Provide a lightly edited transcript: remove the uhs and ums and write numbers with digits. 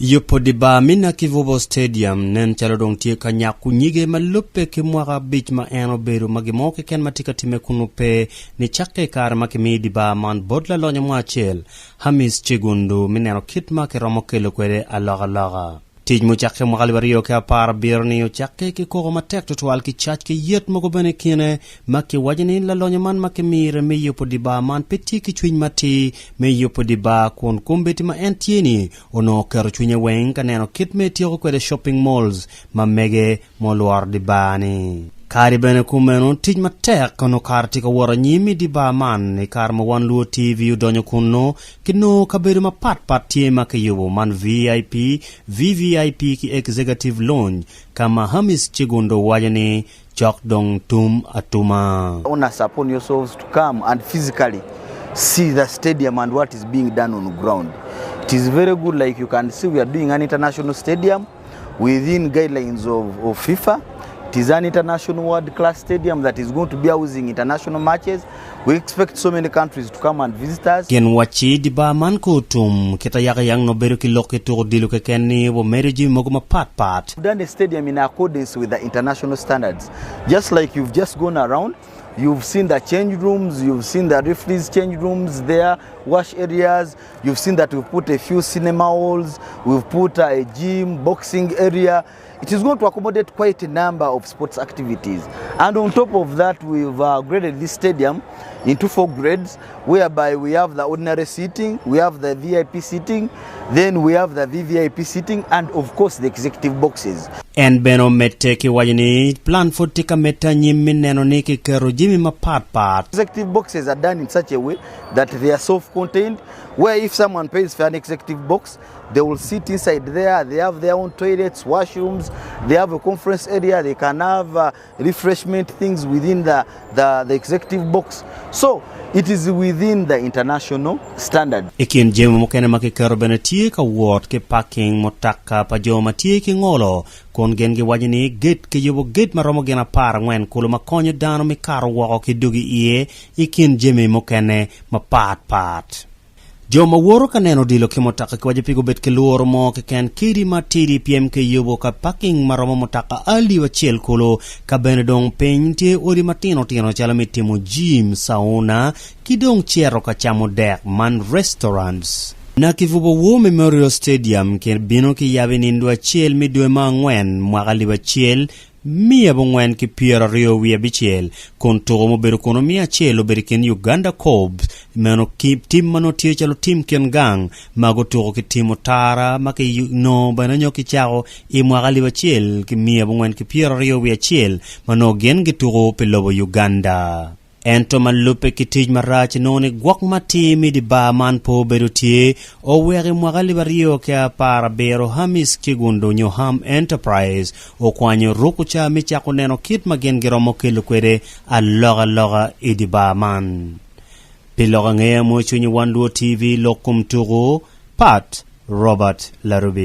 Yupo diba mina kivubo stadium nen chalo dong tie kanyaku nyige malupe ki mwaka beach ma eno beru magimoke ken matika time kunupe ni chake kar makimi diba man bodla lonyo mwachel Hamis Chigundu minero kitma ke romokelo kwede aloga. Tij mu chake mwakalibario ke apar birni chake ki kogo matek tutual ki chach ki yet mogo bene kine maki wajini la lonyo man makimire me yupo diba man peti ki chwiny mati me yupo diba kun kumbeti ma entieni ono kero chwinye weng kaneno kit me tiyo kwede shopping malls ma mege moluar diba ni. Kari bene kumeno tij matek kono karti ka wara nyimi diba man ni kar ma wan LUO TV udonyo kuno kino kabedo ma pat tie ma kayubo man VIP, VVIP ki executive lounge kama Hamis Chigundo wajani chok dong tum atuma. Owners upon yourselves to come and physically see the stadium and what is being done on the ground. It is very good, like you can see we are doing an international stadium within guidelines of FIFA. It is an international world-class stadium that is going to be housing international matches. We expect so many countries to come and visit us. Ken wachi diba man kutum kita yang no beru ki loke tur dilu ke kenni wo mereji moguma pat. We've done the stadium in accordance with the international standards. Just like you've just gone around, you've seen the change rooms, you've seen the referees change rooms there, wash areas, you've seen that we've put a few cinema halls, we've put a gym, boxing area. It is going to accommodate quite a number of sports activities. And on top of that, we've graded this stadium into 4 grades, whereby we have the ordinary seating, we have the VIP seating, then we have the VVIP seating, and of course the executive boxes. En beno mette ki wajini plan for tika meta nyimi neno niki kero jimi ma pat. Executive boxes are done in such a way that they are self-contained, where if someone pays for an executive box, they will sit inside there. They have their own toilets, washrooms, they have a conference area, they can have refreshment things within the executive box. So it is within the international standard. Ikin jemu mokene makikero bene tie ka wot ke parking motaka pa joma tie ki ngolo kon gen gi wajini gate ke yubo gate maromo gena par ngwen kulo makonyo dano mi karo wako ki dugi iye ikin jemi mokene ma pat. Joma woro kaneno dilo ke motaka ki wajipigo bet ke luoro mo ke ken kiri matiri PM ke yubo ka parking maromo motaka ali wachiel kulo ka bene dong peny tie odi matino chala mitimo gym, sauna, kidong chiero ka chamo dek man restaurants. Na kivubo wo Memorial Stadium ke bino ki yabe nindu achiel midwe ma ngwen mwakali wachiel Mia bongwen ki piera rio wia bichiel kontoro mo beru kono mia chelo beriken Uganda Cobs meno kip tim mano tie chalo tim ken gang mago toro ki timo tara maki no bananyo ki chao I mwagali bachiel ki mia bongwen ki piera rio wia chiel mano gen gituro pelobo Uganda. Ento malupe ki tij marach noni gwak mati mi di ba man po beru tie o weri mwagali bario ke apara bero Hamis Chigundo Nyoham Enterprise o kwanyo ruku cha micha kuneno kit magen giromo kilu kwede a loga idi ba man. Piloga ngea mo chunyi wan LUO TV lokum turu Pat Robert Larubi.